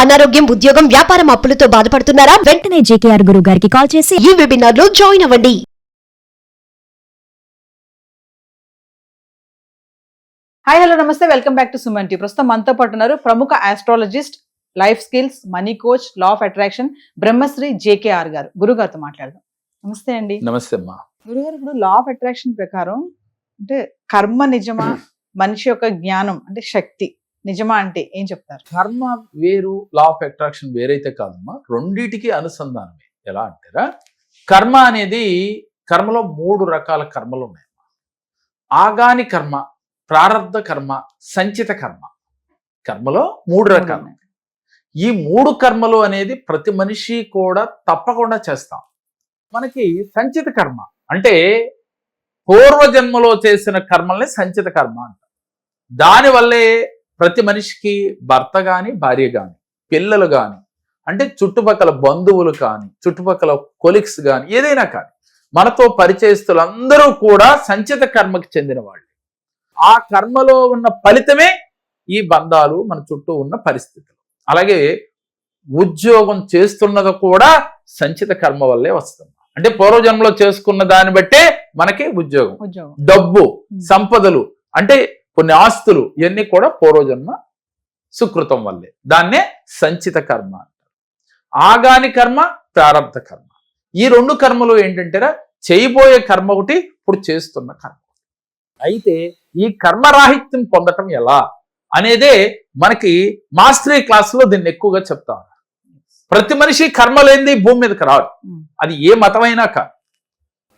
అనారోగ్యం, ఉద్యోగం, వ్యాపారం అప్పులతో బాధపడుతున్నారా? వెంటనే జేకేఆర్ గురువు గారికి కాల్ చేసి ఈ వెబినార్ లో జాయిన్ అవ్వండి. హాయ్ హలో నమస్తే, welcome back to Suman T. ప్రస్తుతం మనతో పాటు ఉన్నారు ప్రముఖ astrologist, life skills, money coach, law of attraction Brahmashri JKR గారు. గురుగారితో మాట్లాడదాం. నమస్తే అండి. నమస్తే అమ్మా. గురుగారు, ఇప్పుడు లా ఆఫ్ అట్రాక్షన్ ప్రకారం అంటే కర్మ నిజమా, మనిషి యొక్క జ్ఞానం అంటే శక్తి నిజమా అంటే ఏం చెప్తారు? కర్మ వేరు, లా ఆఫ్ అట్రాక్షన్ వేరైతే కాదమ్మా, రెండిటికి అనుసంధానమే. ఎలా అంటారా, కర్మ అనేది, కర్మలో 3 రకాల కర్మలు ఉన్నాయమ్మా. ఆగాని కర్మ, ప్రారబ్ధ కర్మ, సంచిత కర్మ. కర్మలో 3 రకాలు. ఈ 3 కర్మలు అనేది ప్రతి మనిషి కూడా తప్పకుండా చేస్తాం. మనకి సంచిత కర్మ అంటే పూర్వజన్మలో చేసిన కర్మల్ని సంచిత కర్మ అంటారు. దానివల్లే ప్రతి మనిషికి భర్త కానీ, భార్య కానీ, పిల్లలు కానీ, అంటే చుట్టుపక్కల బంధువులు కానీ, చుట్టుపక్కల కొలీగ్స్ కానీ, ఏదైనా కానీ మనతో పరిచయస్తులందరూ కూడా సంచిత కర్మకి చెందిన వాళ్ళు. ఆ కర్మలో ఉన్న ఫలితమే ఈ బంధాలు, మన చుట్టూ ఉన్న పరిస్థితులు. అలాగే ఉద్యోగం చేస్తున్నది కూడా సంచిత కర్మ వల్లే వస్తుంది. అంటే పూర్వజన్మలో చేసుకున్న దాన్ని బట్టే మనకి ఉద్యోగం, డబ్బు, సంపదలు, అంటే కొన్ని ఆస్తులు, ఇవన్నీ కూడా పూర్వజన్మ సుకృతం వల్లే. దాన్నే సంచిత కర్మ అంటారు. ఆగాని కర్మ, ప్రారబ్ధ కర్మ. ఈ 2 కర్మలు ఏంటంటే చేయబోయే కర్మ ఒకటి, ఇప్పుడు చేస్తున్న కర్మ. అయితే ఈ కర్మరాహిత్యం పొందటం ఎలా అనేదే మనకి మాస్టరీ క్లాసులో దీన్ని ఎక్కువగా చెప్తాం. ప్రతి మనిషి కర్మ లేనిది భూమి మీదకి రాడు. అది ఏ మతమైనా కాదు.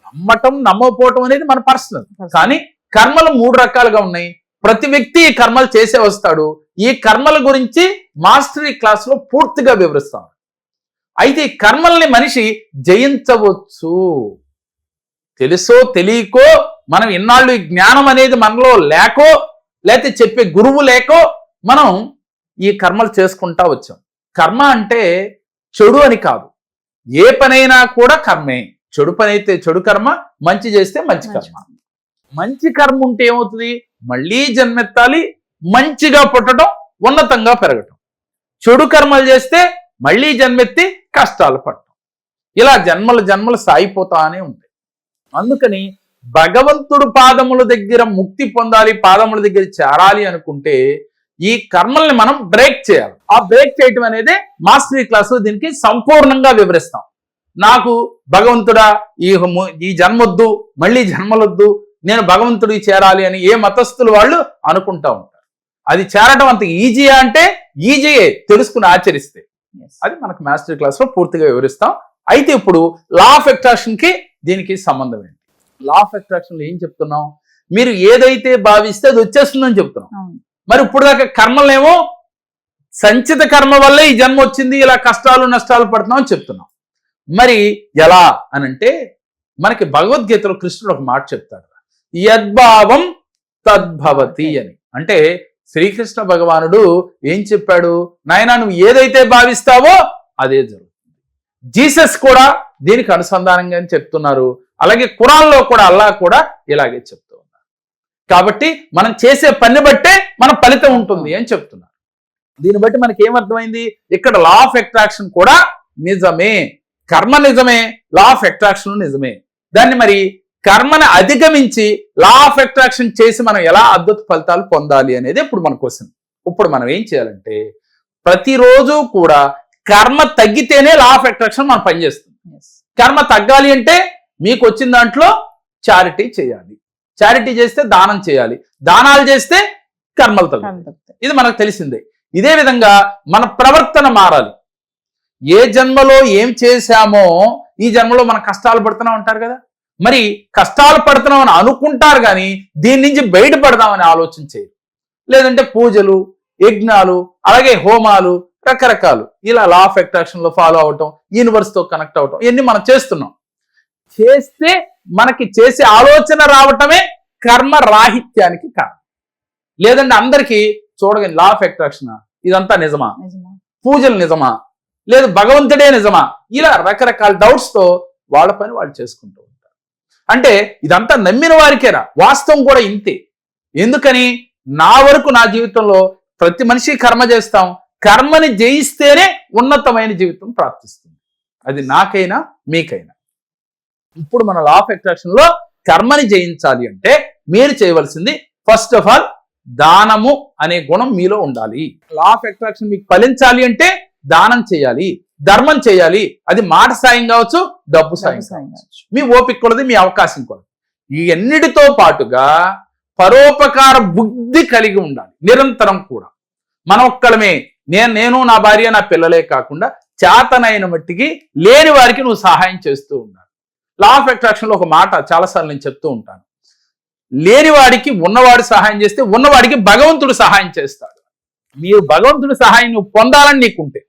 నమ్మటం, నమ్మకపోవటం అనేది మన పర్సనల్. కానీ కర్మలు 3 రకాలుగా ఉన్నాయి. ప్రతి వ్యక్తి ఈ కర్మలు చేసే వస్తాడు. ఈ కర్మల గురించి మాస్టరీ క్లాసులో పూర్తిగా వివరిస్తాం. అయితే ఈ కర్మల్ని మనిషి జయించవచ్చు. తెలుసో తెలియకో, మనం ఇన్నాళ్ళు ఈ జ్ఞానం అనేది మనలో లేకో, లేకపోతే చెప్పే గురువు లేకో మనం ఈ కర్మలు చేసుకుంటా వచ్చాం. కర్మ అంటే చెడు అని కాదు. ఏ పనైనా కూడా కర్మే. చెడు పని అయితే చెడు కర్మ, మంచి చేస్తే మంచి కర్మ. మంచి కర్మ ఉంటే ఏమవుతుంది, మళ్ళీ జన్మెత్తాలి, మంచిగా పుట్టడం, ఉన్నతంగా పెరగటం. చెడు కర్మలు చేస్తే మళ్ళీ జన్మెత్తి కష్టాలు పడటం. ఇలా జన్మలు సాగిపోతానే ఉంటాయి. అందుకని భగవంతుడు పాదముల దగ్గర ముక్తి పొందాలి, పాదముల దగ్గర చేరాలి అనుకుంటే ఈ కర్మల్ని మనం బ్రేక్ చేయాలి. ఆ బ్రేక్ చేయటం అనేది మాస్టరీ క్లాసు దీనికి సంపూర్ణంగా వివరిస్తాం. నాకు భగవంతుడా ఈ జన్మొద్దు, మళ్ళీ జన్మలొద్దు, నేను భగవంతుడికి చేరాలి అని ఏ మతస్థులు వాళ్ళు అనుకుంటా ఉంటారు. అది చేరడం అంత ఈజీయా అంటే ఈజీయే, తెలుసుకుని ఆచరిస్తే. అది మనకు మాస్టరీ క్లాస్లో పూర్తిగా వివరిస్తాం. అయితే ఇప్పుడు లా ఆఫ్ అట్రాక్షన్ కి దీనికి సంబంధం ఏంటి? లా ఆఫ్ అట్రాక్షన్ లో ఏం చెప్తున్నాం, మీరు ఏదైతే భావిస్తే అది వచ్చేస్తుందని చెప్తున్నాం. మరి ఇప్పుడు దాకా కర్మలేమో సంచిత కర్మ వల్లే ఈ జన్మ వచ్చింది, ఇలా కష్టాలు నష్టాలు పడుతున్నాం అని చెప్తున్నాం. మరి ఎలా అనంటే మనకి భగవద్గీతలో కృష్ణుడు ఒక మాట చెప్తాడు, యద్భావం తద్భవతి అని. అంటే శ్రీకృష్ణ భగవానుడు ఏం చెప్పాడు, నాయనా నువ్వు ఏదైతే భావిస్తావో అదే జరుగుతుంది. జీసస్ కూడా దీనికి అనుసంధానంగా చెప్తున్నారు. అలాగే ఖురాన్లో కూడా అల్లాహ్ కూడా ఇలాగే చెప్తూ ఉన్నారు. కాబట్టి మనం చేసే పని బట్టే మన ఫలితం ఉంటుంది అని చెప్తున్నారు. దీన్ని బట్టి మనకి ఏమర్థమైంది, ఇక్కడ లా ఆఫ్ అట్రాక్షన్ కూడా నిజమే, కర్మ నిజమే, లా ఆఫ్ అట్రాక్షన్ నిజమే. దాన్ని మరి కర్మను అధిగమించి లా ఆఫ్ అట్రాక్షన్ చేసి మనం ఎలా అద్భుత ఫలితాలు పొందాలి అనేది ఇప్పుడు మన క్వశ్చన్. ఇప్పుడు మనం ఏం చేయాలంటే ప్రతిరోజు కూడా కర్మ తగ్గితేనే లా ఆఫ్ అట్రాక్షన్ మనం పనిచేస్తుంది. కర్మ తగ్గాలి అంటే మీకు వచ్చిన దాంట్లో చారిటీ చేయాలి, చారిటీ చేస్తే దానం చేయాలి, దానాలు చేస్తే కర్మలు తగ్గుతాయి. ఇది మనకు తెలిసిందే. ఇదే విధంగా మన ప్రవర్తన మారాలి. ఏ జన్మలో ఏం చేశామో ఈ జన్మలో మనం కష్టాలు పడుతున్నాం అంటారు కదా, మరి కష్టాలు పడుతున్నామని అనుకుంటారు కానీ దీని నుంచి బయటపడదామని ఆలోచన చేయరు. లేదంటే పూజలు, యజ్ఞాలు, అలాగే హోమాలు, రకరకాలు ఇలా లా ఆఫ్ అట్రాక్షన్ లో ఫాలో అవటం, యూనివర్స్తో కనెక్ట్ అవటం, ఇవన్నీ మనం చేస్తున్నాం. చేస్తే మనకి చేసే ఆలోచన రావటమే కర్మ రాహిత్యానికి కారణం. లేదంటే అందరికీ చూడగానే లా ఆఫ్ అట్రాక్షన్ ఇదంతా నిజమా, పూజలు నిజమా, లేదు భగవంతుడే నిజమా, ఇలా రకరకాల డౌట్స్ తో వాళ్ళ పని వాళ్ళు చేసుకుంటూ ఉంటారు. అంటే ఇదంతా నమ్మిన వారికేరా, వాస్తవం కూడా ఇంతే. ఎందుకని నా వరకు నా జీవితంలో ప్రతి మనిషి కర్మ చేస్తాం, కర్మని జయిస్తేనే ఉన్నతమైన జీవితం ప్రాప్తిస్తుంది. అది నాకైనా మీకైనా. ఇప్పుడు మన లా ఆఫ్ అట్రాక్షన్ లో కర్మని జయించాలి అంటే మీరు చేయవలసింది ఫస్ట్ ఆఫ్ ఆల్ దానము అనే గుణం మీలో ఉండాలి. లా ఆఫ్ అట్రాక్షన్ మీకు ఫలించాలి అంటే దానం చేయాలి, ధర్మం చేయాలి. అది మాట సాయం కావచ్చు, డబ్బు సాయం కావచ్చు, మీ ఓపిక కొలది, మీ అవకాశం కొలది. ఈ అన్నిటితో పాటుగా పరోపకార బుద్ధి కలిగి ఉండాలి నిరంతరం కూడా. మన ఒక్కడమే నేను నా భార్య నా పిల్లలే కాకుండా చేతనైన మట్టికి లేని వారికి నువ్వు సహాయం చేస్తూ ఉండాలి. లా ఆఫ్ అట్రాక్షన్ లో ఒక మాట చాలాసార్లు నేను చెప్తూ ఉంటాను, లేనివాడికి ఉన్నవాడు సహాయం చేస్తే ఉన్నవాడికి భగవంతుడు సహాయం చేస్తాడు. మీరు భగవంతుడి సహాయం నువ్వు పొందాలని నీకుంటే,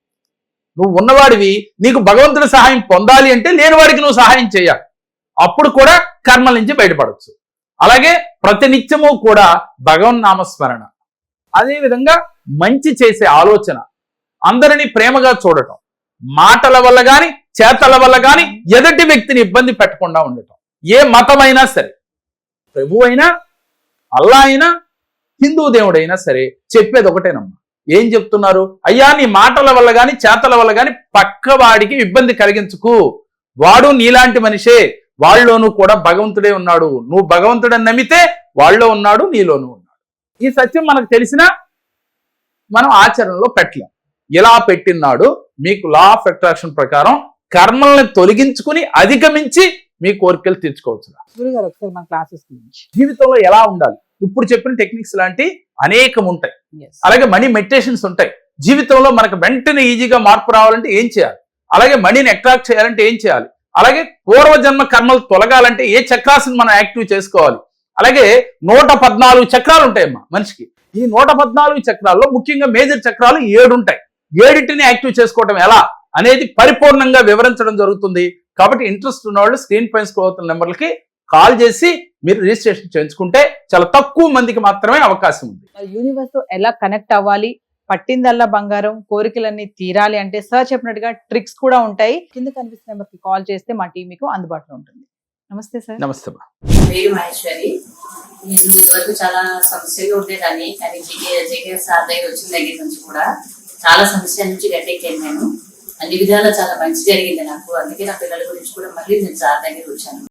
నువ్వు ఉన్నవాడివి, నీకు భగవంతుడి సహాయం పొందాలి అంటే లేనివాడికి నువ్వు సహాయం చేయాలి. అప్పుడు కూడా కర్మల నుంచి బయటపడవచ్చు. అలాగే ప్రతినిత్యము కూడా భగవన్ నామస్మరణ, అదేవిధంగా మంచి చేసే ఆలోచన, అందరినీ ప్రేమగా చూడటం, మాటల వల్ల కానీ చేతల వల్ల కానీ ఎదుటి వ్యక్తిని ఇబ్బంది పెట్టకుండా ఉండటం. ఏ మతమైనా సరే, ప్రభు అయినా అల్లా అయినా హిందూ దేవుడైనా సరే చెప్పేది ఒకటేనమ్మా. ఏం చెప్తున్నారు? అయ్యా నీ మాటల వల్ల కానీ చేతల వల్ల కానీ పక్కవాడికి ఇబ్బంది కలిగించుకు, వాడు నీలాంటి మనిషే, వాళ్ళలోనూ కూడా భగవంతుడే ఉన్నాడు, నువ్వు భగవంతుడని నమ్మితే వాళ్ళలో ఉన్నాడు, నీలోనూ ఉన్నాడు. ఈ సత్యం మనకు తెలిసినా మనం ఆచరణలో పెట్టలేం. ఇలా పెట్టినాడు మీకు లా ఆఫ్ అట్రాక్షన్ ప్రకారం కర్మల్ని తొలగించుకుని అధిగమించి మీ కోరికలు తీర్చుకోవచ్చు. గురుగారు ఒకసారి మన క్లాసెస్ గురించి, జీవితంలో ఎలా ఉండాలి, ఇప్పుడు చెప్పిన టెక్నిక్స్ లాంటి అనేకం ఉంటాయి. అలాగే మనీ మెడిటేషన్స్ ఉంటాయి. జీవితంలో మనకు వెంటనే ఈజీగా మార్పు రావాలంటే ఏం చేయాలి, అలాగే మనీని అట్రాక్ట్ చేయాలంటే ఏం చేయాలి, అలాగే పూర్వజన్మ కర్మలు తొలగాలంటే ఏ చక్రాలను మనం యాక్టివ్ చేసుకోవాలి. అలాగే 114 చక్రాలు ఉంటాయమ్మా మనిషికి. ఈ 114 చక్రాల్లో ముఖ్యంగా మేజర్ చక్రాలు 7 ఉంటాయి. 7టిని యాక్టివ్ చేసుకోవటం ఎలా అనేది పరిపూర్ణంగా వివరించడం జరుగుతుంది. కాబట్టి ఇంట్రెస్ట్ ఉన్న వాళ్ళు స్క్రీన్ పైన స్క్రోల్ అవుతున్న నెంబర్లకి కాల్ చేసి మీరు రిజిస్ట్రేషన్ చేయించుకుంటే చాలా తక్కువ మందికి మాత్రమే అవకాశం ఉంది. యూనివర్స్ తో ఎలా కనెక్ట్ అవ్వాలి, పట్టిందల్లా బంగారం, కోరికలన్నీ తీరాలి అంటే సార్ చెప్పినట్టుగా ట్రిక్స్ కూడా ఉంటాయి. కింద కనిపిస్తున్న నెంబర్ కి కాల్ చేస్తే మా టీం మీకు అందుబాటులో ఉంటుంది. నమస్తే సార్. నమస్తే. పేరు మహేశ్వరి. నేను ఇదివరకు చాలా సమస్యలు ఉండేదాన్ని, కానీ జేకే సార్ దగ్గర వచ్చిన దగ్గర నుంచి కూడా చాలా సమస్యల నుంచి గట్టెక్కాను. నేను అన్ని విధాలా చాలా మంచి జరిగింది నాకు. అందుకే నా పిల్లల గురించి కూడా మళ్ళీ నేను సార్ దగ్గర వచ్చాను.